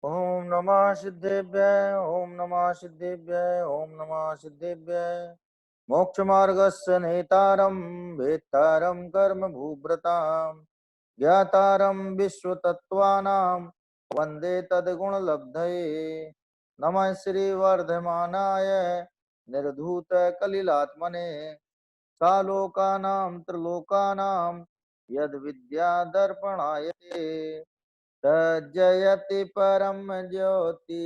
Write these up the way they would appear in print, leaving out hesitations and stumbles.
ओम नमः सिद्धेभ्यः ओम नमः सिद्धेभ्यः ओम नमः सिद्धेभ्यः। मोक्षमार्गस्य नेतारं वेत्तारं कर्म भूभृतां ज्ञातारं विश्वतत्त्वानां वन्दे तद्गुणलब्धये। नमः श्रीवर्धमानाय निर्धूतकलिलात्मने सालोकानां त्रिलोकानां यद्विद्यादर्पणाय ते तज्जयति परम ज्योति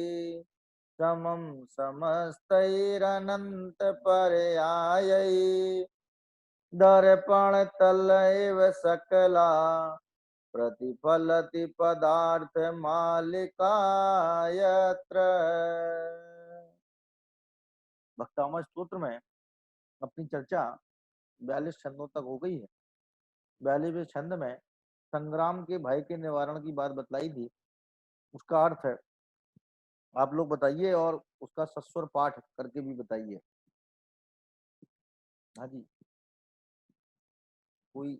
समं समस्तैरनंत पर्यायै दर्पण तल एव सकला प्रतिफलति पदार्थ मालिका यत्र। भक्तामय स्तोत्र में अपनी चर्चा 42 छंदों तक हो गई है। 42वें छंद में संग्राम के भय के निवारण की बात बतलाई थी। उसका अर्थ है आप लोग बताइए और उसका सस्वर पाठ करके भी बताइए। हाँ जी, कोई?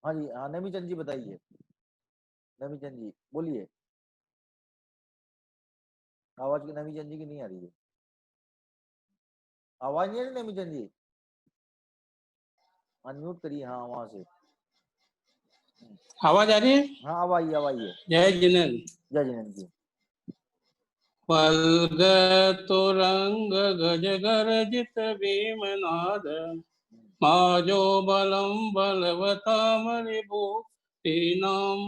हाँ जी, हाँ नमी चंद जी बताइए। नमी चंद जी बोलिए। आवाज की नमी चंद जी की नहीं आ रही है। आवाज नहीं आ रही नमी चंद जी, अनम्यूट करिए। हाँ वहां से आवाज आ रही है? हाँ अब आइए, अब आइए। जय जिनेन्द्र। जय जिनेन्द्र जी। पलग तुरंग गज गर्जित भीमनाद माजो बलम बलवतामरिभूतीनाम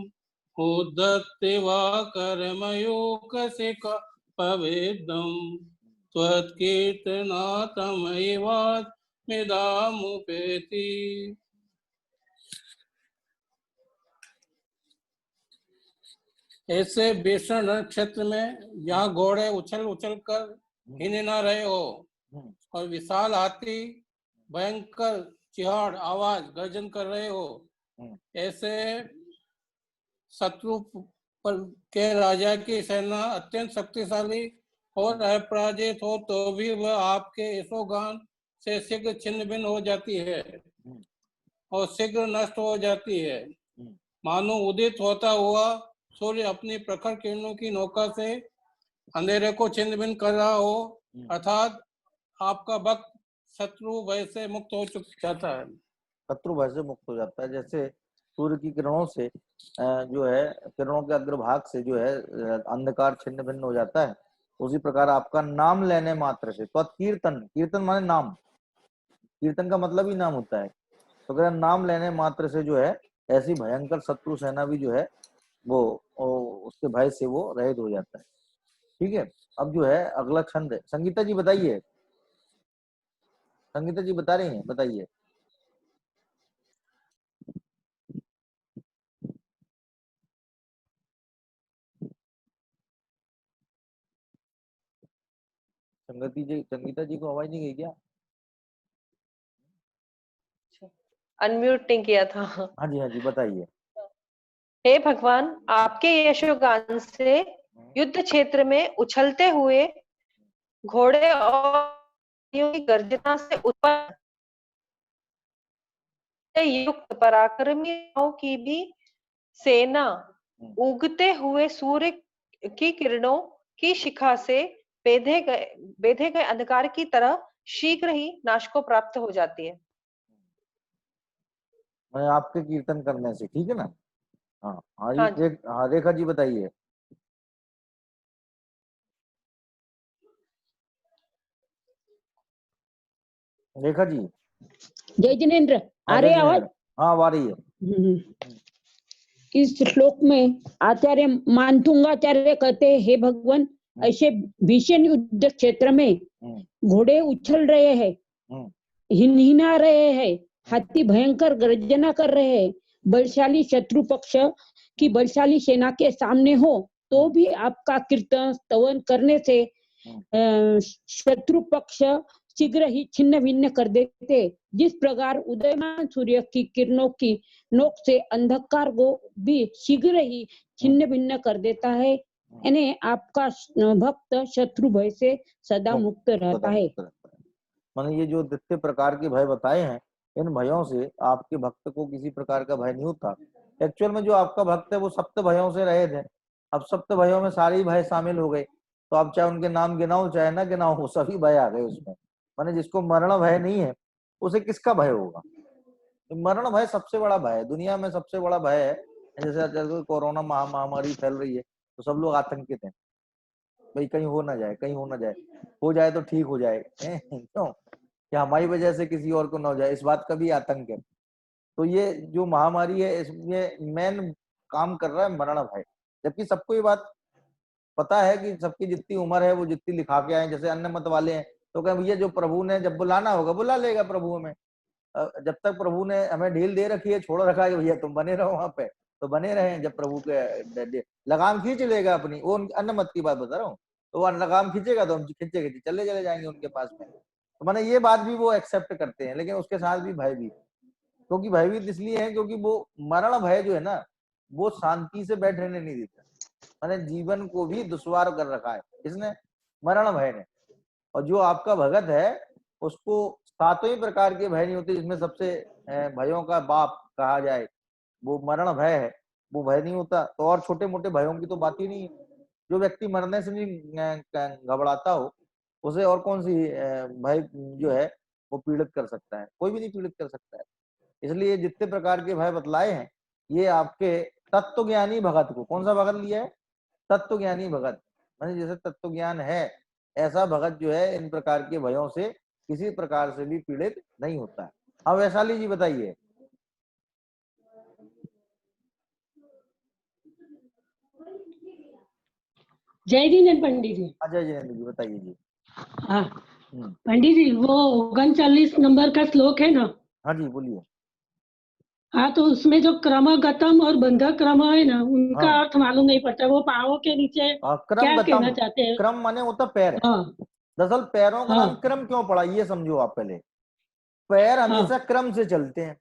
उद्धत्ते वा कर्मयोग सिका पवेदम त्वत्कीर्तनातमैवास्मिदामुपेति। ऐसे भीषण क्षेत्र में जहाँ घोड़े उछल उछल कर हिल न रहे हो और विशाल हाथी भयंकर चिहाड़ आवाज गर्जन कर रहे हो, ऐसे शत्रु पर के राजा की सेना अत्यंत शक्तिशाली और अपराजित हो तो भी वह आपके यशोगान से शीघ्र छिन्न भिन्न हो जाती है और शीघ्र नष्ट हो जाती है। मानो उदित होता हुआ सूर्य अपनी प्रखर किरणों की नौका से अंधेरे को छिन्न भिन्न कर रहा हो, अर्थात आपका भक्त शत्रु भय से मुक्त हो जाता है। शत्रु भय से मुक्त हो जाता है, जैसे सूर्य की किरणों से जो है किरणों के अग्रभाग से जो है अंधकार छिन्न भिन्न हो जाता है, उसी प्रकार आपका नाम लेने मात्र से। तो कीर्तन, कीर्तन माने नाम, कीर्तन का मतलब ही नाम होता है। तो अगर नाम लेने मात्र से जो है ऐसी भयंकर शत्रु सेना भी जो है वो उसके भय से वो रहित हो जाता है। ठीक है, अब जो है अगला छंद है। संगीता जी बताइए। संगीता जी बता रही हैं, बताइए। संगीता जी को आवाज नहीं गई क्या? अनम्यूट नहीं किया था। हाँ जी, हाँ जी बताइए। हे भगवान, आपके यशोगान से युद्ध क्षेत्र में उछलते हुए घोड़े और की गर्जना से उत्पन्न युक्त पराक्रमियों की भी सेना उगते हुए सूर्य की किरणों की शिखा से बेधे गए अंधकार की तरह शीघ्र ही नाश को प्राप्त हो जाती है। मैं आपके कीर्तन करने से, ठीक है ना? हाँ हाँ हाँ जी। हाँ रेखा जी बताइए। रेखा जी। जय जिनेन्द्र, हाँ आ जय रही आवाज? जिनेन्द्र, हाँ आ रही है। इस श्लोक में आचार्य मानथुंगाचार्य कहते हैं, हे भगवान, ऐसे भीषण युद्ध क्षेत्र में घोड़े उछल रहे हैं, हिनहिना रहे हैं, हाथी भयंकर गर्जना कर रहे हैं, बलशाली शत्रु पक्ष की बलशाली सेना के सामने हो तो भी आपका कीर्तन स्तवन करने से शत्रु पक्ष शीघ्र ही छिन्न भिन्न कर देते। जिस प्रकार उदयमान सूर्य की किरणों की नोक से अंधकार को भी शीघ्र ही छिन्न भिन्न कर देता है, यानी आपका भक्त शत्रु भय से सदा मुक्त रहता है। मैंने ये जो द्वितीय प्रकार के भय बताए हैं, इन भयों से आपके भक्त को किसी प्रकार का भय नहीं होता। एक्चुअल में जो आपका भक्त है वो सप्त भयों से रहित है। अब सप्त भयों में सारे ही भय शामिल हो गए, तो आप चाहे उनके नाम गिनाओ चाहे ना गिनाओ, वो सभी भय आ गए उसमें। माने जिसको मरण भय नहीं है उसे किसका भय होगा? मरण भय सबसे बड़ा भय है, दुनिया में सबसे बड़ा भय है। जैसे कोरोना महामारी फैल रही है तो सब लोग आतंकित हैं, भाई कहीं हो ना जाए, कहीं हो ना जाए, हो जाए तो ठीक हो जाए, क्यों कि हमारी वजह से किसी और को ना हो जाए, इस बात का भी आतंक है। तो ये जो महामारी है इसमें मेन काम कर रहा है मरण भय, जबकि सबको ये बात पता है कि सबकी जितनी उम्र है वो जितनी लिखा के आए। जैसे अन्य मत वाले हैं तो कहें भैया जो प्रभु ने जब बुलाना होगा बुला लेगा प्रभु हमें, जब तक प्रभु ने हमें ढील दे रखी है, छोड़ रखा है भैया तुम बने रहो वहां पे, तो बने रहे। जब प्रभु के लगाम खींच लेगा अपनी, वो अन्य मत की बात बता रहा हूँ, तो वो लगाम खींचेगा तो हम खींचे खींचे चले चले जाएंगे उनके पास में। तो मैंने ये बात भी वो एक्सेप्ट करते हैं, लेकिन उसके साथ भी भय भी, क्योंकि भयभीत इसलिए है क्योंकि वो मरण भय जो है ना वो शांति से बैठ रहने नहीं देता, मैंने जीवन को भी दुश्वार कर रखा है इसने, मरण भय ने। और जो आपका भगत है उसको सातों ही प्रकार के भय नहीं होते, जिसमें सबसे भयों का बाप कहा जाए वो मरण भय है, वो भय नहीं होता। तो और छोटे मोटे भयों की तो बात ही नहीं है। जो व्यक्ति मरने से नहीं घबराता हो उसे और कौन सी भय जो है वो पीड़ित कर सकता है? कोई भी नहीं पीड़ित कर सकता है। इसलिए जितने प्रकार के भय बतलाए हैं ये आपके तत्व ज्ञानी भगत को, कौन सा भगत लिया है? तत्व ज्ञानी भगत, माने जैसे तत्व ज्ञान है ऐसा भगत जो है इन प्रकार के भयों से किसी प्रकार से भी पीड़ित नहीं होता है। अब वैशाली जी बताइए। जय जिनेन्द्र पंडित जी। अजय जिनेन्द्र जी बताइए जी। हाँ पंडित जी, वो 39 नंबर का श्लोक है ना? हाँ जी बोलिए। हाँ, तो उसमें जो क्रमगतम और बंधक क्रम है ना, उनका हाँ अर्थ मालूम नहीं पड़ता। वो पाँवों के नीचे क्रम क्या कहना गतम, चाहते हैं? क्रम माने होता पैर। हाँ दरअसल पैरों का नाम हाँ क्रम क्यों पड़ा ये समझो आप पहले। पैर हमेशा हाँ क्रम से चलते हैं,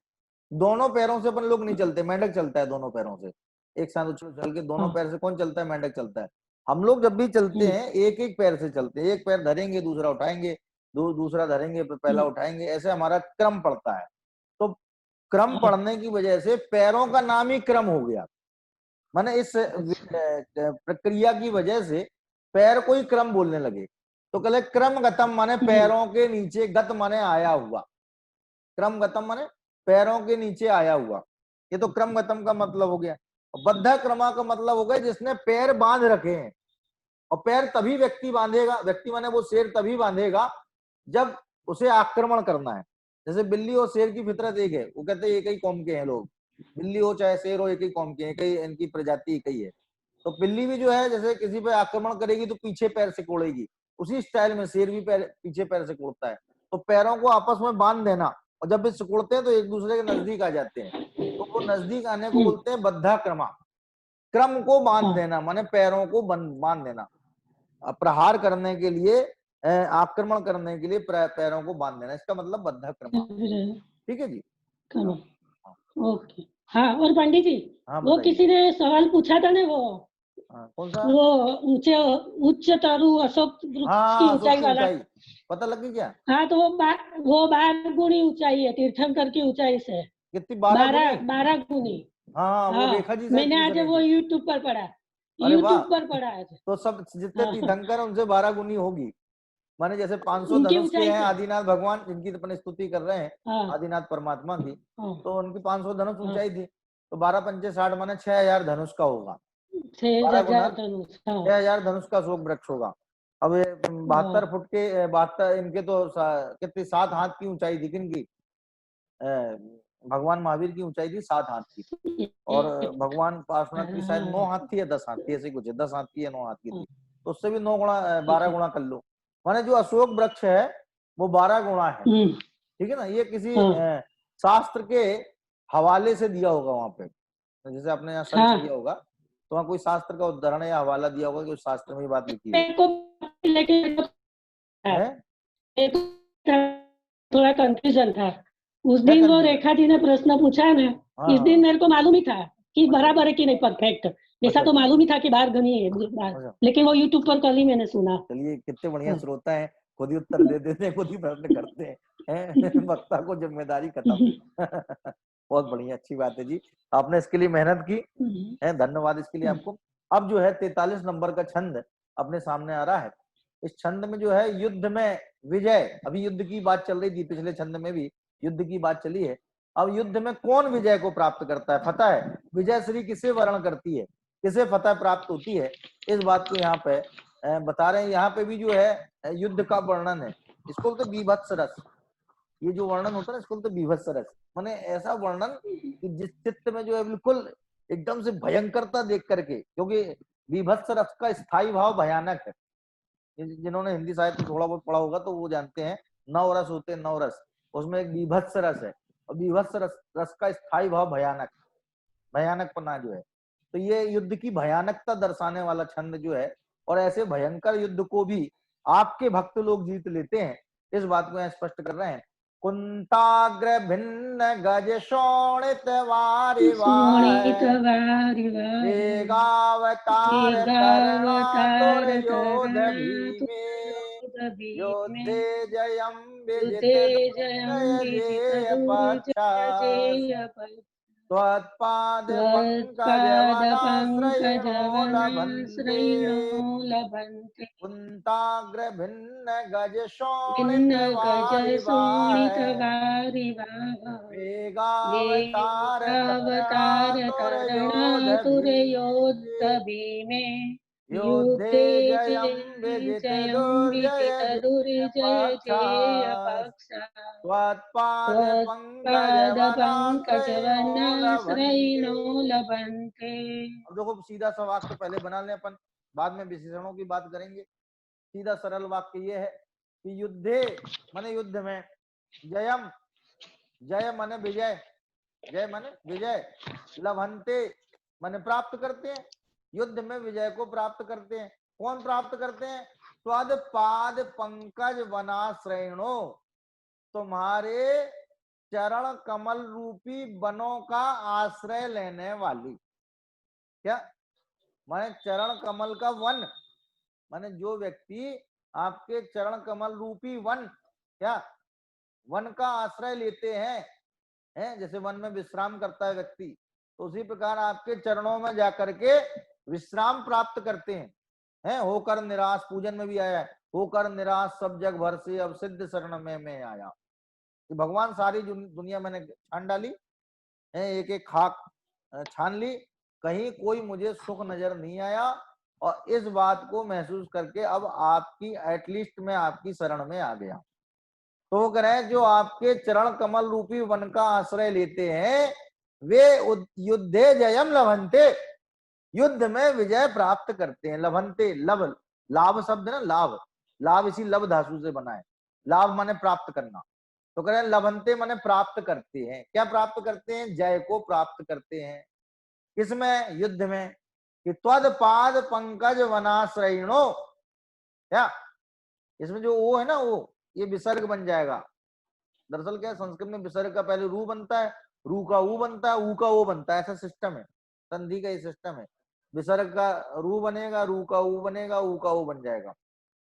दोनों पैरों से अपन लोग नहीं चलते, मेंढक चलता है दोनों पैरों से, एक साथ उछल चल के दोनों हाँ पैर से कौन चलता है? मेंढक चलता है। हम लोग जब भी चलते हैं एक एक पैर से चलते हैं, एक पैर धरेंगे दूसरा उठाएंगे, दूसरा धरेंगे पहला उठाएंगे, ऐसे हमारा क्रम पड़ता है। तो क्रम पड़ने की वजह से पैरों का नाम ही क्रम हो गया, माने इस प्रक्रिया की वजह से पैर को ही क्रम बोलने लगे। तो कहले क्रम गतम माने पैरों के नीचे, गत माने आया हुआ, क्रम गतम माने पैरों के नीचे आया हुआ, ये तो क्रम गतम का मतलब हो गया। बद्ध क्रमा का मतलब हो गया जिसने पैर बांध रखे हैं, और पैर तभी व्यक्ति बांधेगा, व्यक्ति माने वो शेर तभी बांधेगा जब उसे आक्रमण करना है। जैसे बिल्ली और शेर की फितरत एक है, वो कहते हैं एक ही कौम के हैं लोग, बिल्ली हो चाहे शेर हो एक ही कौम के हैं, एक ही इनकी प्रजाति एक ही है। तो बिल्ली भी जो है जैसे किसी पे आक्रमण करेगी तो पीछे पैर से कोड़ेगी, उसी स्टाइल में शेर भी पीछे पैर से कोड़ता है। तो पैरों को आपस में बांध देना, और जब भी सिकुड़ते हैं तो एक दूसरे के नजदीक आ जाते हैं, तो वो नजदीक आने को बोलते हैं बद्धा क्रमा। क्रम को बांध देना माने पैरों को बांध देना, प्रहार करने के लिए, आक्रमण करने के लिए पैरों को बांध देना, इसका मतलब बद्धा क्रमा। ठीक है जी। ओके। हाँ, और पंडित जी हाँ वो किसी ने सवाल पूछा था ना, वो कौन सा? वो उच्च तारू अशोक वृक्ष की ऊंचाई वाला, पता लग गई क्या? हाँ, तो वो 12 गुनी ऊंचाई है तीर्थंकर की ऊंचाई से। कितनी? 12 गुनी। हाँ वो रेखा जी मैंने आज वो यूट्यूब पर पढ़ा, यूट्यूब पर पढ़ा आज। तो सब जितने तीर्थंकर उनसे 12 गुनी होगी, माने जैसे 500 उनकी धनुष के ऊंचाई हैं क्या? आदिनाथ भगवान जिनकी अपन स्तुति कर रहे हैं, हाँ आदिनाथ परमात्मा की, हाँ तो उनकी 500 धनुष हाँ ऊंचाई थी, तो 12 पंचे 60 माने 6000 धनुष का होगा, 6000 धनुष। 6000 धनुष का अशोक वृक्ष होगा। अब ये 72 फुट के 72 इनके तो कितनी 7 हाथ की ऊंचाई थी, किनकी? भगवान महावीर की ऊंचाई थी 7 हाथ की, और भगवान पार्श्वनाथ की शायद 9 हाथ थी या 10 हाथ थी, ऐसे कुछ है, 10 हाथ की या 9 हाथ की थी, तो उससे भी 9 गुणा 12 गुणा कर लो, माने जो अशोक वृक्ष है वो 12 गुणा है। ठीक है ना? ये किसी शास्त्र के हवाले से दिया होगा वहां पे, जैसे आपने यहाँ सर्च किया होगा तो वहाँ कोई शास्त्र का उदाहरण या हवाला दिया होगा कि उस शास्त्र में ये बात लिखी है। थोड़ा कंफ्यूजन था उस दिन, वो रेखा जी ने प्रश्न पूछा ना, इस दिन मेरे को मालूम ही था कि बराबर है कि नहीं परफेक्ट, ऐसा तो मालूम ही था कि बार गनी है, लेकिन वो यूट्यूब पर कल ही मैंने सुना। चलिए कितने बढ़िया श्रोता है, खुद ही उत्तर दे देते हैं, खुद ही प्रश्न करते हैं, वक्ता को जिम्मेदारी खत्म। बहुत बढ़िया, अच्छी बात है जी, आपने इसके लिए मेहनत की है, धन्यवाद इसके लिए आपको। अब जो है 43 नंबर का छंद अपने सामने आ रहा है। इस छंद में जो है युद्ध में विजय, अभी युद्ध की बात चल रही थी, पिछले छंद में भी युद्ध की बात चली है। अब युद्ध में कौन विजय को प्राप्त करता है, फतह है, विजय श्री किसे वर्ण करती है, किसे फतह प्राप्त होती है, इस बात को यहाँ पे बता रहे हैं। यहाँ पे भी जो है युद्ध का वर्णन है, इसको बोलते बीभत्स रस। ये जो वर्णन होता है ना, इसको बोलते बीभत्स रस, माने ऐसा वर्णन कि जिस चित्त में जो है बिल्कुल एकदम से भयंकरता देख करके, क्योंकि बीभत्स रस का स्थायी भाव भयानक है। जिन्होंने हिंदी साहित्य थोड़ा बहुत पढ़ा होगा तो वो जानते हैं, 9 रस होते हैं, 9 रस, उसमें एक बीभत्स रस है, और बीभत्स रस का स्थायी भाव भयानक, भयानकपना जो है। तो ये युद्ध की भयानकता दर्शाने वाला छंद जो है, और ऐसे भयंकर युद्ध को भी आपके भक्त लोग जीत लेते हैं, इस बात को स्पष्ट कर रहे हैं। कुंताग्र भिन्न गज शोणित वेगावतार तरुणातुर योध भीमे, योद्धे जयं विजित जय पक्षाः, त्वत्पाद पंकजवनाश्रयणो लभन्ते, कुंताग्र भिन्न गज शोणित वेगावतार तरुणातुर योध भीमे, योद्धे जयं विजित दुर्जय पक्षाः, त्वत्पाद पंकजवनाश्रयणो लभन्ते। अब देखो सीधा सा वाक्य पहले बना लें अपन, बाद में विशेषणों की बात करेंगे। सीधा सरल वाक्य ये है कि युद्धे माने युद्ध में, जयम जय माने विजय, जय माने विजय, लभन्ते माने प्राप्त करते हैं, युद्ध में विजय को प्राप्त करते हैं। कौन प्राप्त करते हैं? त्वद पाद पंकज वनाश्रयणो, तुम्हारे चरण कमल रूपी वनों का आश्रय लेने वाली। क्या माने चरण कमल का वन, माने जो व्यक्ति आपके चरण कमल रूपी वन, क्या वन का आश्रय लेते हैं, जैसे वन में विश्राम करता है व्यक्ति, तो उसी प्रकार आपके चरणों में जाकर के विश्राम प्राप्त करते हैं, होकर निराश, पूजन में भी आया है, होकर निराश सब जग भर से अब सिद्ध शरण में मैं आया। भगवान सारी दुनिया मैंने छान डाली, एक एक खाक छान ली, कहीं कोई मुझे सुख नजर नहीं आया, और इस बात को महसूस करके अब आपकी एटलीस्ट मैं आपकी शरण में आ गया। तो वो कह रहे हैं जो आपके चरण कमल रूपी वन का आश्रय लेते हैं वे युद्धे जयम लभन्ते, युद्ध में विजय प्राप्त करते हैं। लभन्ते, लब लाभ शब्द ना, लाभ, लाभ इसी लब धातु से बना है, लाभ माने प्राप्त करना। तो कह रहे हैं लभन्ते माने प्राप्त करते हैं। क्या प्राप्त करते हैं? जय को प्राप्त करते हैं। किसमें? युद्ध में। कि त्वद पाद पंकज वनाश्रयणो, क्या इसमें जो ओ है ना, वो ये विसर्ग बन जाएगा। दरअसल क्या है, संस्कृत में विसर्ग का पहले रू बनता है, रू का ऊ बनता है, ऊ का ओ बनता है, ऐसा सिस्टम है, संधि का ये सिस्टम है। विसर्ग का रू बनेगा, रू का ऊ बनेगा, ऊ का ओ बन जाएगा,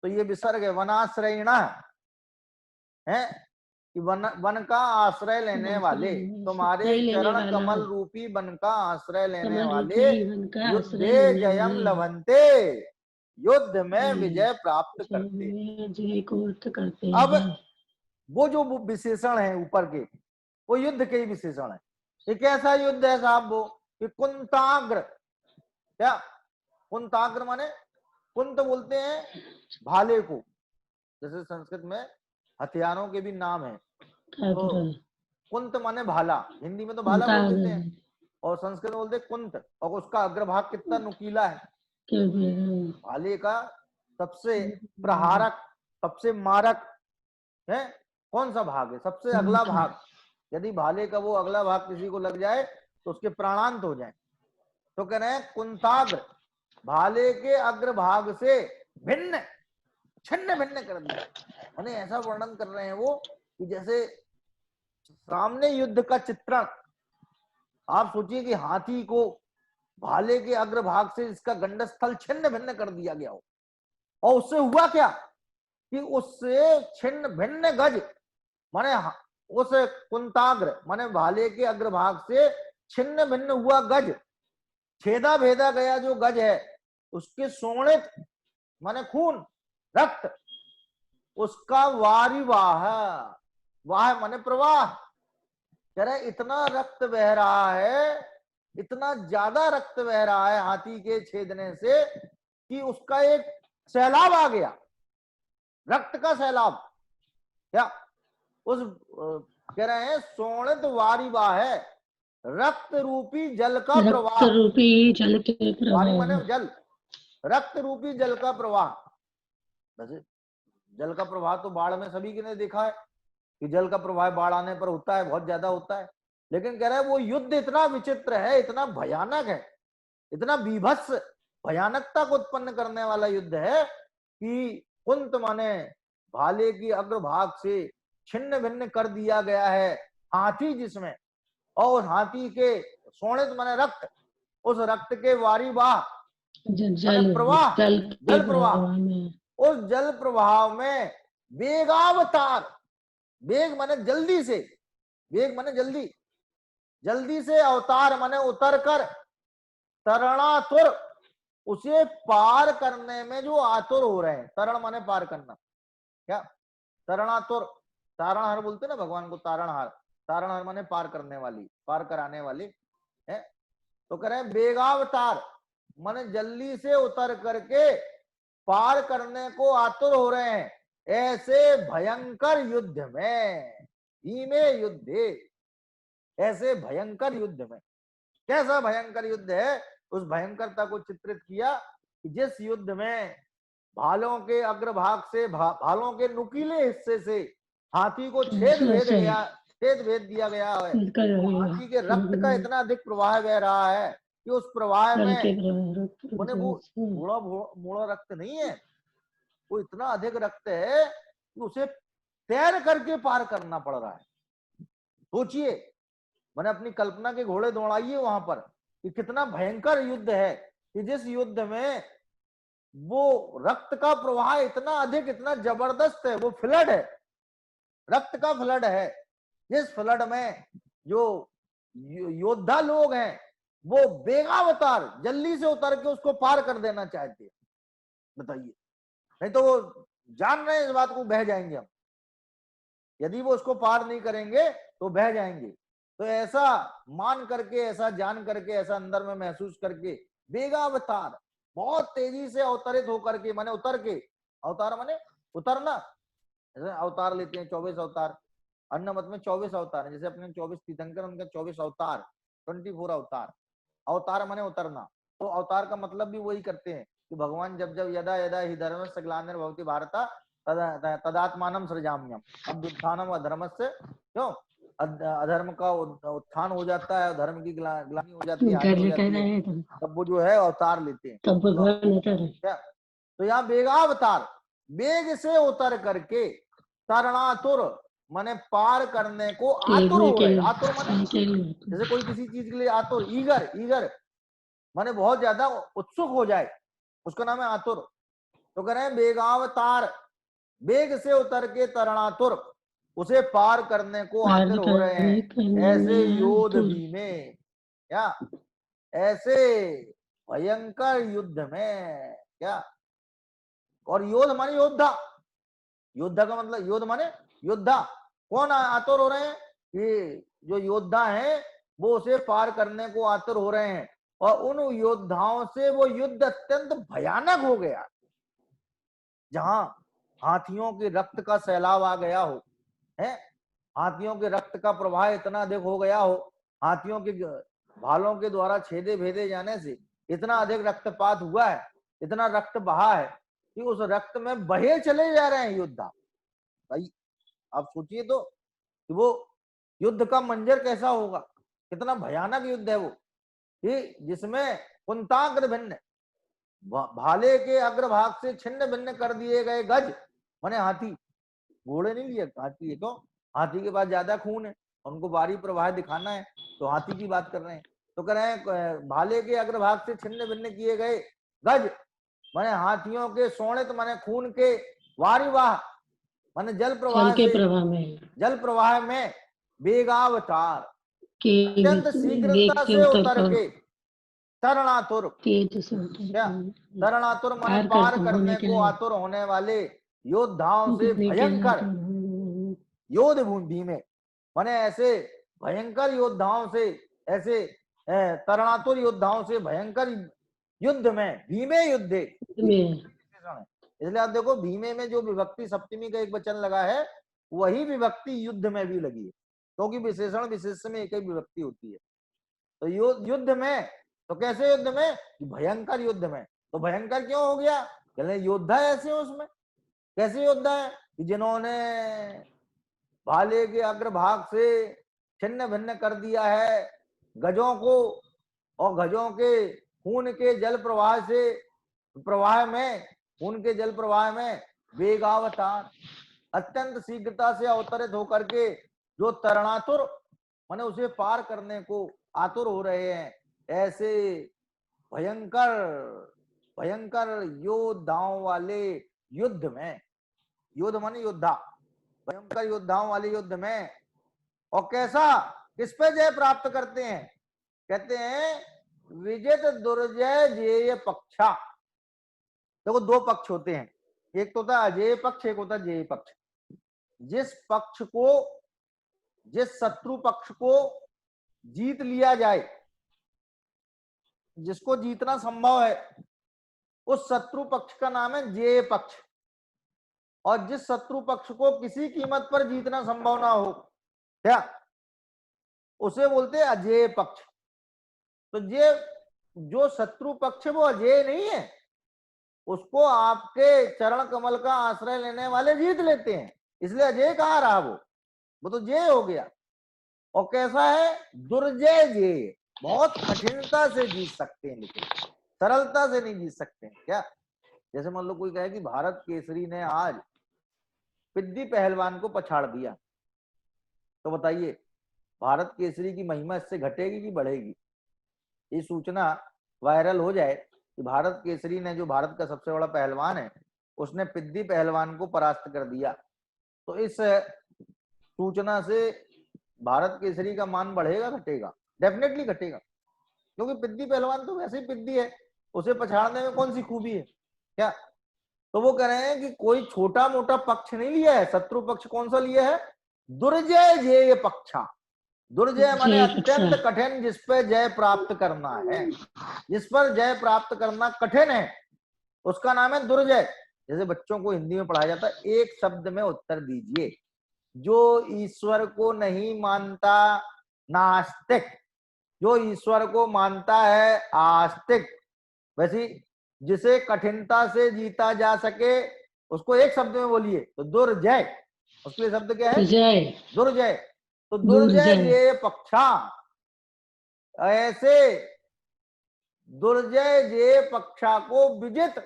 तो ये विसर्ग है। वनाश्रयणा है कि वन का आश्रय लेने वाले, तुम्हारे चरण कमल रूपी वन का आश्रय लेने वाले, युद्धे जयम लभन्ते, युद्ध में विजय प्राप्त करते। अब वो जो विशेषण है ऊपर के, वो युद्ध के ही विशेषण है। ये कैसा युद्ध है साहब? वो कि कुंताग्र, क्या कुंताग्र माने, कुंत बोलते हैं भाले को, जैसे संस्कृत में हथियारों के भी नाम है, तो कुंत माने भाला, हिंदी में तो भाला बोल देते हैं, और संस्कृत में बोलते हैं कुंत, और उसका अग्रभाग कितना नुकीला है। भाले का सबसे प्रहारक, सबसे मारक है कौन सा भाग है? सबसे अगला भाग। यदि भाले का वो अगला भाग किसी को लग जाए तो उसके प्राणांत हो जाए। तो कह रहे हैं कुंताग्र, भाले के अग्रभाग से भिन्न, छिन्न भिन्न कर दिया। उन्हें ऐसा वर्णन कर रहे हैं वो कि जैसे सामने युद्ध का चित्रण, आप सोचिए कि हाथी को भाले के अग्रभाग से इसका गंडस्थल छिन्न भिन्न कर दिया गया हो, और उससे हुआ क्या कि उससे छिन्न भिन्न गज माने उस कुंताग्र माने भाले के अग्रभाग से छिन्न भिन्न हुआ गज, छेदा भेदा गया जो गज है उसके सोणित माने खून, रक्त, उसका वारी वाह, वाह माने प्रवाह। कह रहे इतना रक्त बह रहा है, इतना ज्यादा रक्त बह रहा है हाथी के छेदने से कि उसका एक सैलाब आ गया, रक्त का सैलाब। क्या उस कह रहे हैं सोणित वारी वाह है, रक्त रूपी जल का प्रवाह, रक्त रूपी जल के वारी माने प्रवाह, जल, रक्त रूपी जल का प्रवाह। वैसे जल का प्रवाह तो बाढ़ में सभी ने देखा है कि जल का प्रवाह बाढ़ आने पर होता है, बहुत ज्यादा होता है। लेकिन कह रहे हैं वो युद्ध इतना विचित्र है, इतना भयानक है, इतना बीभत्स भयानकता को उत्पन्न करने वाला युद्ध है कि कुंत माने भाले की अग्रभाग से छिन्न भिन्न कर दिया गया है हाथी जिसमें, और हाथी के सोणित माने रक्त, उस रक्त के वारी वाह जल प्रवाह, जल प्रवाह, में, उस जल प्रवाह में वेगावतार, वेग माने जल्दी से, वेग माने जल्दी, जल्दी से अवतार माने उतर कर, तरणातुर उसे पार करने में जो आतुर हो रहे हैं, तरण माने पार करना, क्या तरणातुर, तारणहार बोलते ना भगवान को, तारणहार, तारणहार माने पार करने वाली, पार कराने वाली है। तो कह रहे हैं बेगावतार माने जल्दी से उतर करके पार करने को आतुर हो रहे हैं, ऐसे भयंकर युद्ध में, धीमे युद्धे, ऐसे भयंकर युद्ध में। कैसा भयंकर युद्ध है, उस भयंकरता को चित्रित किया कि जिस युद्ध में भालों के अग्रभाग से, भालों के नुकीले हिस्से से हाथी को छेद भेद गया, छेद भेद दिया गया है। हाथी के रक्त का इतना अधिक प्रवाह बह रहा है कि उस प्रवाह में वो थोड़ा मोड़ा रक्त नहीं है, वो इतना अधिक रक्त है कि उसे तैर करके पार करना पड़ रहा है। सोचिए, मैंने अपनी कल्पना के घोड़े दौड़ाइए वहां पर कि कितना भयंकर युद्ध है कि जिस युद्ध में वो रक्त का प्रवाह इतना अधिक, इतना जबरदस्त है, वो फ्लड है, रक्त का फ्लड है, जिस फ्लड में जो योद्धा लोग हैं वो बेगावतार जल्दी से उतर के उसको पार कर देना चाहते हैं। बताइए, नहीं तो वो जान रहे हैं इस बात को, बह जाएंगे हम, यदि वो उसको पार नहीं करेंगे तो बह जाएंगे। तो ऐसा मान करके, ऐसा जान करके, ऐसा अंदर में महसूस करके बेगावतार बहुत तेजी से अवतरित होकर के, माने उतर के, अवतार माने उतरना, जैसे अवतार लेते हैं 24 अवतार, अन्य मत में 24 अवतार है, जैसे अपने 24 तीर्थंकर, उनका 24 अवतार, 24 अवतार। अवतार माने उतरना, तो अवतार का मतलब भी वही करते हैं कि भगवान जब जब यदा यदा ही धर्मस्य ग्लानिर्भवति भारत तदात्मानं सृजाम्यहम्, अब उत्थानम अधर्मस्य, क्यों अधर्म का उत्थान हो जाता है, धर्म की ग्लानि हो जाती है, तब वो जो है अवतार लेते हैं, तब भगवान उतर है। तो यहाँ बेगावतार, बेग से उतर करके, तरणातुर माने पार करने को आतुर हो रहे, आतुर माने जैसे कोई किसी चीज के लिए आतुर, ईगर, ईगर माने बहुत ज्यादा उत्सुक हो जाए, उसका नाम है आतुर। तो कह रहे हैं बेगावतार, बेग से उतर के तरणातुर उसे पार करने को आतुर हो रहे हैं, ऐसे योद्ध भीमे, क्या ऐसे भयंकर युद्ध में, क्या, और योद्ध माने योद्धा, योद्धा का मतलब योद्ध माने योद्धा, कौन आतुर हो रहे हैं, ये जो योद्धा हैं वो उसे पार करने को आतुर हो रहे हैं, और उन योद्धाओं से वो युद्ध अत्यंत भयानक हो गया, जहां हाथियों के रक्त का सैलाब आ गया हो, है, हाथियों के रक्त का प्रवाह इतना अधिक हो गया हो, हाथियों के भालों के द्वारा छेदे भेदे जाने से इतना अधिक रक्तपात हुआ है, इतना रक्त बहा है कि उस रक्त में बहे चले जा रहे हैं योद्धा। भाई आप सोचिए तो कि वो युद्ध का मंजर कैसा होगा, कितना भयानक युद्ध है वो, कि जिसमें कुंताग्र भिन्न, भाले के अग्रभाग से छिन्न भिन्न कर दिए गए गज माने हाथी, घोड़े नहीं लिए, हाथी है, तो हाथी के पास ज्यादा खून है, उनको बारी प्रवाह दिखाना है, तो हाथी की बात कर रहे हैं। तो कह रहे हैं भाले के अग्रभाग से छिन्न भिन्न किए गए गज माने हाथियों के सोणित माने खून के वारी वाह माने जल प्रवाह से, जल प्रवाह में बेगावतार अत्यंत शीघ्रता से उतर के, तरणातुर। क्या? तरणातुर माने पार करने को आतुर होने वाले योद्धाओं से भयंकर। योद्ध भीमे माने ऐसे भयंकर योद्धाओं से, ऐसे तरणातुर योद्धाओं से भयंकर युद्ध में, भीमे युद्धे। इसलिए आप देखो भीमे में जो विभक्ति सप्तमी का एक वचन लगा है वही विभक्ति युद्ध में भी लगी है, क्योंकि विशेषण विशेष में एक ही विभक्ति होती है। तो युद्ध में, तो कैसे युद्ध में? भयंकर युद्ध में। तो भयंकर क्यों हो गया? कहते योद्धा ऐसे हो उसमें। कैसे योद्धा है? कि जिन्होंने भाले के अग्रभाग से छिन्न भिन्न कर दिया है गजों को, और गजों के खून के जल प्रवाह से, प्रवाह में, खून के जल प्रवाह में वेगावतार अत्यंत शीघ्रता से अवतरित होकर के जो तरणातुर माने उसे पार करने को आतुर हो रहे हैं, ऐसे भयंकर भयंकर योद्धाओं वाले युद्ध में, युद्ध माने योद्धा, भयंकर योद्धाओं वाले युद्ध में। और कैसा, किस पे जय प्राप्त करते हैं? कहते हैं विजित दुर्जय जेय पक्षा। देखो दो पक्ष होते हैं, एक तो होता है अजेय पक्ष, एक होता है जेय पक्ष। जिस पक्ष को, जिस शत्रु पक्ष को जीत लिया जाए, जिसको जीतना संभव है, उस शत्रु पक्ष का नाम है जेय पक्ष। और जिस शत्रु पक्ष को किसी कीमत पर जीतना संभव ना हो, क्या, उसे बोलते हैं अजेय पक्ष। तो ये जो शत्रु पक्ष वो अजेय नहीं है, उसको आपके चरण कमल का आश्रय लेने वाले जीत लेते हैं, इसलिए अजेय कहाँ रहा वो तो जय हो गया। और कैसा है? दुर्जय जेय, बहुत कठिनता से जीत सकते हैं लेकिन सरलता से नहीं जीत सकते हैं। क्या? जैसे मान लो कोई कहे कि भारत केसरी ने आज पिद्दी पहलवान को पछाड़ दिया, तो बताइए भारत केसरी की महिमा इससे घटेगी कि बढ़ेगी? ये सूचना वायरल हो जाए कि भारत केसरी ने, जो भारत का सबसे बड़ा पहलवान है, उसने पिद्दी पहलवान को परास्त कर दिया, तो इस सूचना से भारत केसरी का मान बढ़ेगा घटेगा? डेफिनेटली घटेगा, क्योंकि पिद्दी पहलवान तो वैसे ही पिद्दी है, उसे पछाड़ने में कौन सी खूबी है? क्या? तो वो कह रहे हैं कि कोई छोटा मोटा पक्ष नहीं लिया है, शत्रु पक्ष कौन सा लिया है? दुर्जय जेय पक्षा। दुर्जय माने अत्यंत कठिन, जिस पर जय प्राप्त करना है, जिस पर जय प्राप्त करना कठिन है, उसका नाम है दुर्जय। जैसे बच्चों को हिंदी में पढ़ाया जाता है, एक शब्द में उत्तर दीजिए। जो ईश्वर को नहीं मानता नास्तिक, जो ईश्वर को मानता है आस्तिक। वैसे जिसे कठिनता से जीता जा सके उसको एक शब्द में बोलिए तो दुर्जय। उसके लिए शब्द क्या है? दुर्जय। तो दुर्जय जेय पक्षा, ऐसे दुर्जय जेय पक्षा को विजित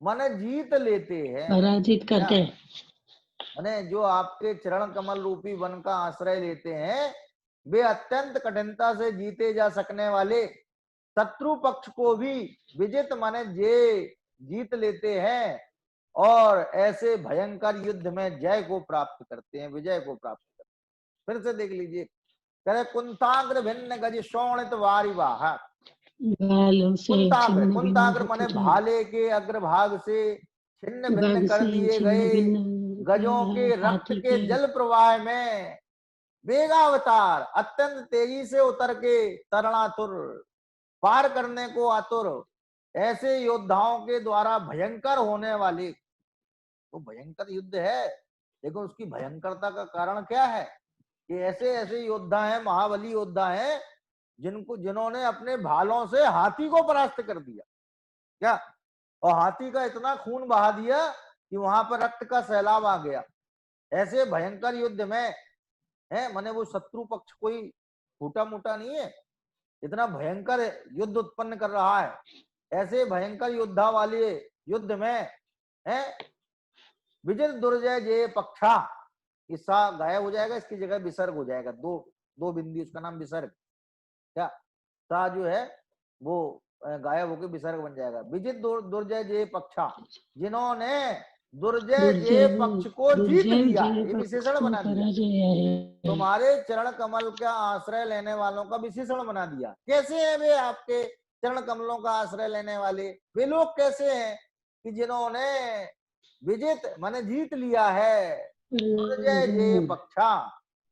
माने जीत लेते हैं, पराजित करते हैं। माने जो आपके चरण कमल रूपी वन का आश्रय लेते हैं, वे अत्यंत कठिनता से जीते जा सकने वाले शत्रु पक्ष को भी विजित माने जय जीत लेते हैं, और ऐसे भयंकर युद्ध में जय को प्राप्त करते हैं, विजय को प्राप्त करते हैं। फिर से देख लीजिए, कहे कुंताग्र भिन्न गज शोणित वारिवाह। कुंताग्र, कुंताग्र माने भाले के अग्रभाग से छिन्न भिन्न कर दिए गए गजों के रक्त के जल प्रवाह में वेगावतार, अत्यंत तेजी से उतर के तरणातुर, पार करने को आतुर, ऐसे योद्धाओं के द्वारा भयंकर होने वाले। तो भयंकर युद्ध है, लेकिन उसकी भयंकरता का कारण क्या है? कि ऐसे ऐसे योद्धा हैं, महाबली योद्धा हैं, जिन्होंने अपने भालों से हाथी को परास्त कर दिया। क्या? और हाथी का इतना खून बहा दिया कि वहां पर रक्त का सैलाब आ गया। ऐसे भयंकर युद्ध में है, माने वो शत्रु पक्ष कोई छोटा मोटा नहीं है, इतना भयंकर युद्ध उत्पन्न कर रहा है। ऐसे भयंकर योद्धा वाले युद्ध में है विजित दुर्जय जय पक्षा। सा गायब हो जाएगा, इसकी जगह विसर्ग हो जाएगा, दो बिंदी, उसका नाम विसर्ग। क्या? सा जो है वो गायब होकर विसर्ग बन जाएगा। विजित दुर्जय जय पक्षा, जिन्होंने दुर्जय जय पक्ष को जीत लिया, ये विशेषण बना दिया, तुम्हारे चरण कमल का आश्रय लेने वालों का विशेषण बना दिया। कैसे है वे आपके चरण कमलों का आश्रय लेने वाले वे लोग कैसे हैं कि जिन्होंने विजित माने जीत लिया है दुर्जय जे पक्षा,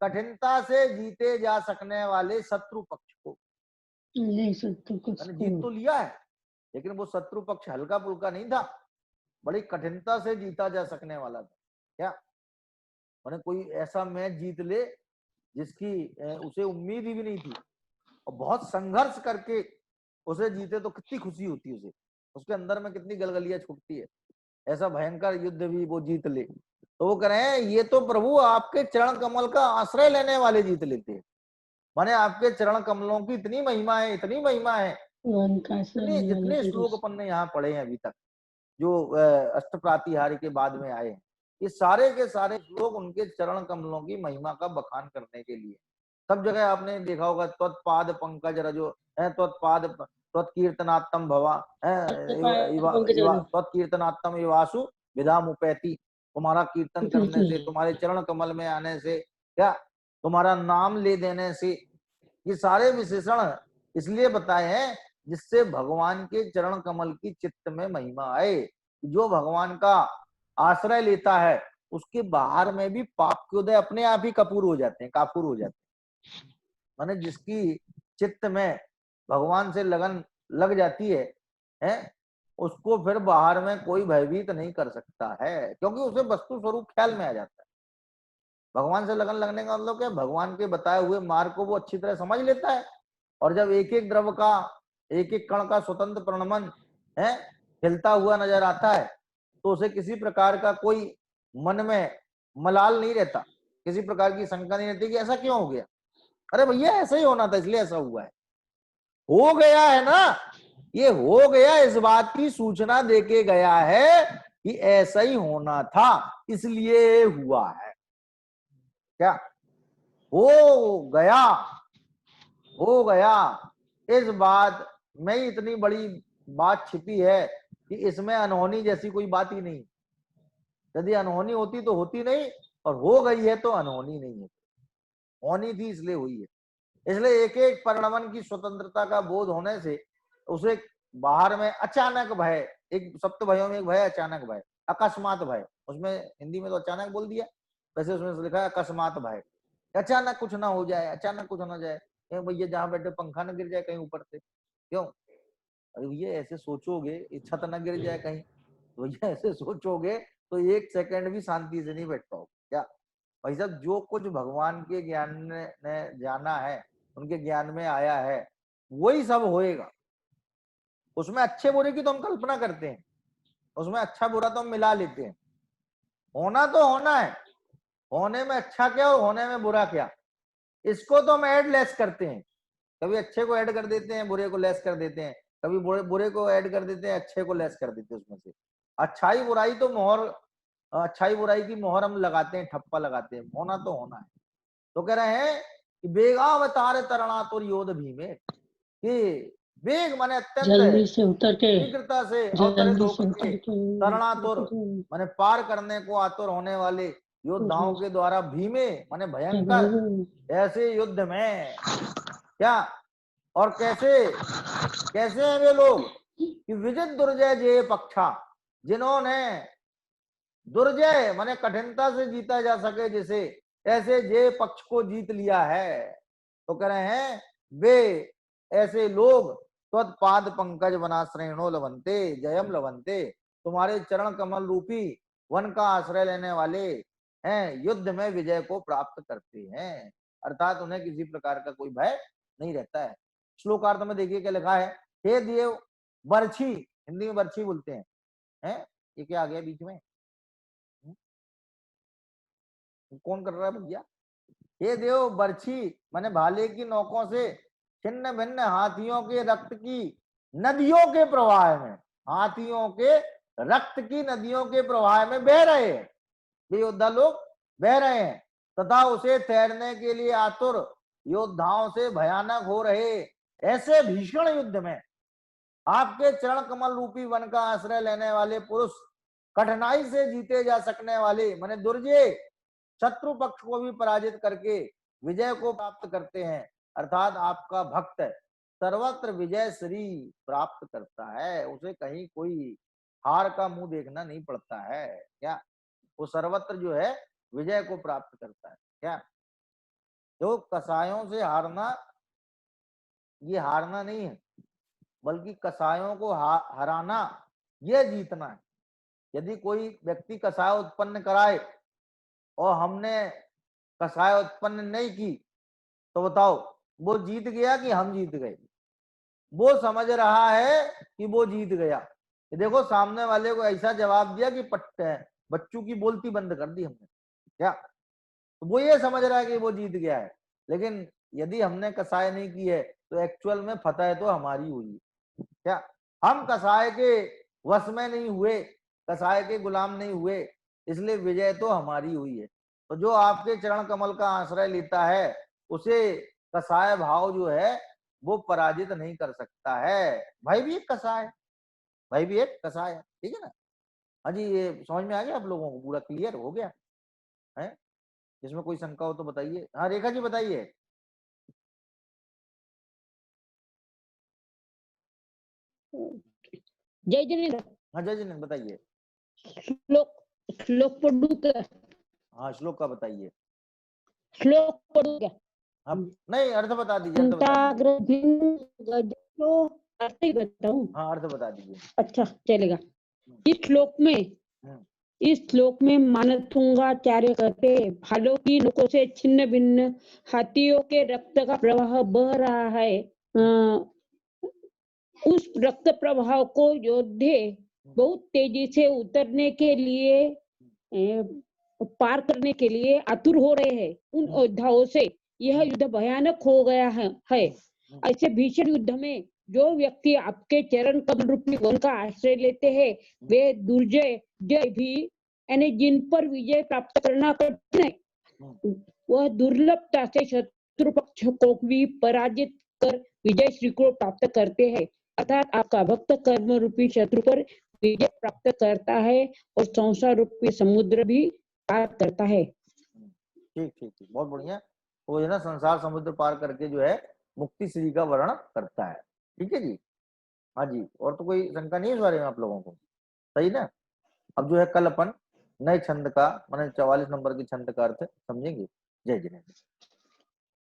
कठिनता से जीते जा सकने वाले शत्रु पक्ष को। मैंने जीत तो लिया है, लेकिन वो शत्रु पक्ष हल्का फुल्का नहीं था, बड़ी कठिनता से जीता जा सकने वाला था। क्या मैंने कोई ऐसा मैच जीत ले जिसकी उसे उम्मीद ही भी नहीं थी, और बहुत संघर्ष करके उसे जीते तो कितनी खुशी होती है उसे, उसके अंदर में कितनी गलगलियां छूटती है। ऐसा भयंकर युद्ध भी वो जीत ले, तो वो कह रहे हैं ये तो प्रभु आपके चरण कमल का आश्रय लेने वाले जीत लेते हैं। माने आपके चरण कमलों की इतनी महिमा है, इतनी महिमा है। जितने श्लोक अपन ने यहाँ पढ़े हैं अभी तक, जो अष्ट प्रातिहार्य के बाद में आए हैं, ये सारे के सारे श्लोक उनके चरण कमलों की महिमा का बखान करने के लिए। सब जगह आपने देखा होगा त्वत्पाद पंकज रजो है, त्वत्पाद त्वत्कीर्तनात्तम भवा है, त्वत्कीर्तनात्तम इवासु विधाम उपैति। तुम्हारा कीर्तन करने से, तुम्हारे चरण कमल में आने से, क्या तुम्हारा नाम ले देने से, ये सारे विशेषण इसलिए बताए हैं जिससे भगवान के चरण कमल की चित्त में महिमा आए। जो भगवान का आश्रय लेता है उसके बाहर में भी पाप के उदय अपने आप ही कपूर हो जाते हैं, काफूर हो जाते हैं। माने जिसकी चित्त में भगवान से लगन लग जाती है, उसको फिर बाहर में कोई भयभीत नहीं कर सकता है, क्योंकि उसे वस्तु स्वरूप ख्याल में आ जाता है। भगवान से लगन लगने का मतलब क्या, भगवान के बताए हुए मार्ग को वो अच्छी तरह समझ लेता है। और जब एक एक द्रव्य का, एक एक कण का स्वतंत्र प्रणमन है हिलता हुआ नजर आता है, तो उसे किसी प्रकार का कोई मन में मलाल नहीं रहता, किसी प्रकार की शंका नहीं रहती कि ऐसा क्यों हो गया, अरे भैया ऐसा ही होना था इसलिए ऐसा हुआ है। हो गया है ना, ये हो गया इस बात की सूचना देके गया है कि ऐसा ही होना था इसलिए हुआ है। क्या हो गया, हो गया, इस बात में इतनी बड़ी बात छिपी है कि इसमें अनहोनी जैसी कोई बात ही नहीं। यदि अनहोनी होती तो होती नहीं, और हो गई है तो अनहोनी नहीं है, होनी थी इसलिए हुई है। इसलिए एक एक परिणमन की स्वतंत्रता का बोध होने से उसे बाहर में अचानक भय, एक सप्त भयों में एक भय अचानक भय, अकस्मात भय, उसमें हिंदी में तो अचानक बोल दिया, वैसे उसमें लिखा है अकस्मात भय, अचानक कुछ ना हो जाए, अचानक कुछ ना जाए, भैया जहां बैठे पंखा न गिर जाए कहीं ऊपर से, क्यों, अरे भैया ऐसे सोचोगे छत न गिर जाए कहीं, तो भैया ऐसे सोचोगे तो एक सेकंड भी शांति से नहीं बैठ पाओगे। क्या भाई साहब, जो कुछ भगवान के ज्ञान ने जाना है, उनके ज्ञान में आया है, वही सब होएगा। उसमें अच्छे बुरे की तो हम कल्पना करते हैं, उसमें अच्छा बुरा तो हम मिला लेते हैं। होना तो होना है, होने में अच्छा क्या और होने में बुरा क्या, इसको तो हम ऐड लेस करते हैं। कभी अच्छे को ऐड कर देते हैं, बुरे को लेस कर देते हैं, कभी बुरे को ऐड कर देते हैं, अच्छे को लेस कर देते हैं। उसमें से अच्छाई बुराई तो मोहर, अच्छाई बुराई की मोहर हम लगाते हैं, ठप्पा लगाते हैं। होना तो होना है। तो कह रहे हैं कि बेगावतार तरणातुर तो योध भीमे, कि वेग माने अत्यंत जल्दी से उतर के, शीघ्रता से अवतरित होकर के, तरणातुर माने पार करने को आतुर होने वाले योद्धाओं के द्वारा भीमे माने भयंकर ऐसे युद्ध में, क्या और कैसे कैसे हैं वे लोग कि विजित दुर्जय जे पक्षा, जिन्होंने दुर्जय माने कठिनता से जीता जा सके जिसे, ऐसे जे पक्ष को जीत लिया है। तो कह रहे हैं वे ऐसे लोग त्वत्पाद पंकज वनाश्रयणो लवंते जयम लवंते, तुम्हारे चरण कमल रूपी वन का आश्रय लेने वाले हैं, युद्ध में विजय को प्राप्त करते हैं, अर्थात उन्हें किसी प्रकार का कोई भय नहीं रहता है। श्लोकार्थ में देखिए क्या लिखा है, हे देव बर्छी, हिंदी में बर्छी बोलते हैं, ये क्या आ गया बीच में, कौन कर रहा है भैया, हे देव बर्छी माने भाले की नोकों से छिन्न भिन्न हाथियों के रक्त की नदियों के प्रवाह में, हाथियों के रक्त की नदियों के प्रवाह में बह रहे हैं, ये योद्धा लोग बह रहे हैं, तथा उसे तैरने के लिए आतुर योद्धाओं से भयानक हो रहे ऐसे भीषण युद्ध में आपके चरण कमल रूपी वन का आश्रय लेने वाले पुरुष कठिनाई से जीते जा सकने वाले माने दुर्जय शत्रु पक्ष को भी पराजित करके विजय को प्राप्त करते हैं, अर्थात आपका भक्त सर्वत्र विजय श्री प्राप्त करता है, उसे कहीं कोई हार का मुंह देखना नहीं पड़ता है। क्या वो सर्वत्र जो है विजय को प्राप्त करता है। क्या तो कसायों से हारना ये हारना नहीं है, बल्कि कसायों को हराना ये जीतना है। यदि कोई व्यक्ति कसाय उत्पन्न कराए और हमने कसाय उत्पन्न नहीं की, तो बताओ वो जीत गया कि हम जीत गए? वो समझ रहा है कि वो जीत गया। देखो सामने वाले को ऐसा जवाब दिया कि बच्चों की बोलती बंद कर दी हमने। क्या तो वो ये समझ रहा है कि वो जीत गया है, लेकिन यदि हमने कसाय नहीं की है तो एक्चुअल में फतह तो हमारी हुई है। क्या हम कसाय के वश में नहीं हुए, कसाय के गुलाम नहीं हुए, इसलिए विजय तो हमारी हुई है। तो जो आपके चरण कमल का आश्रय लेता है उसे कसाय भाव जो है वो पराजित नहीं कर सकता है। भाई भी एक कसाय है, भाई भी एक कसाय है। ठीक है ना? हाँ जी, ये समझ में आ गया आप लोगों को? पूरा क्लियर हो गया है? इसमें कोई शंका हो तो बताइए। हाँ रेखा जी बताइए। जय जिनेन्द्र। हाँ जय जिनेन्द्र बताइए। श्लोक श्लोक पढ़ू क्या? हाँ श्लोक का बताइए। श्लोक पढ़ू क्या? हाँ नहीं अर्थ बता दीजिए, अर्थ बता दीजिए। अर्थ ही बताऊं? हाँ अर्थ बता दीजिए। अच्छा चलेगा। इस श्लोक में मानथुंगाचार्य कहते हैं, भालों की नोकों से छिन्न भिन्न हाथियों के रक्त का प्रवाह बह रहा है। उस रक्त प्रवाह को योद्धे बहुत तेजी से उतरने के लिए, पार करने के लिए आतुर हो रहे हैं। उन योद्धाओं से यह युद्ध भयानक हो गया है। ऐसे भीषण युद्ध में जो व्यक्ति आपके चरण कमल रूपी वन का आश्रय लेते हैं वे दुर्जय भी, यानी जिन पर विजय प्राप्त करना कठिन है, वह दुर्लभता से शत्रु पक्ष को भी पराजित कर विजय श्री को प्राप्त करते हैं। अर्थात आपका भक्त कर्म रूपी शत्रु पर विजय प्राप्त करता है और संसार रूपी समुद्र भी पार करता है। ठीक ठीक ठीक, बहुत बढ़िया। वो है ना संसार समुद्र पार करके जो है मुक्ति श्री का वर्णन करता है। ठीक है जी। हाँ जी, और तो कोई शंका नहीं है इस बारे में आप लोगों को? सही ना? अब जो है कल अपन नए छंद का माने 44 नंबर के छंद का अर्थ समझेंगे। जय जिनेन्द्र।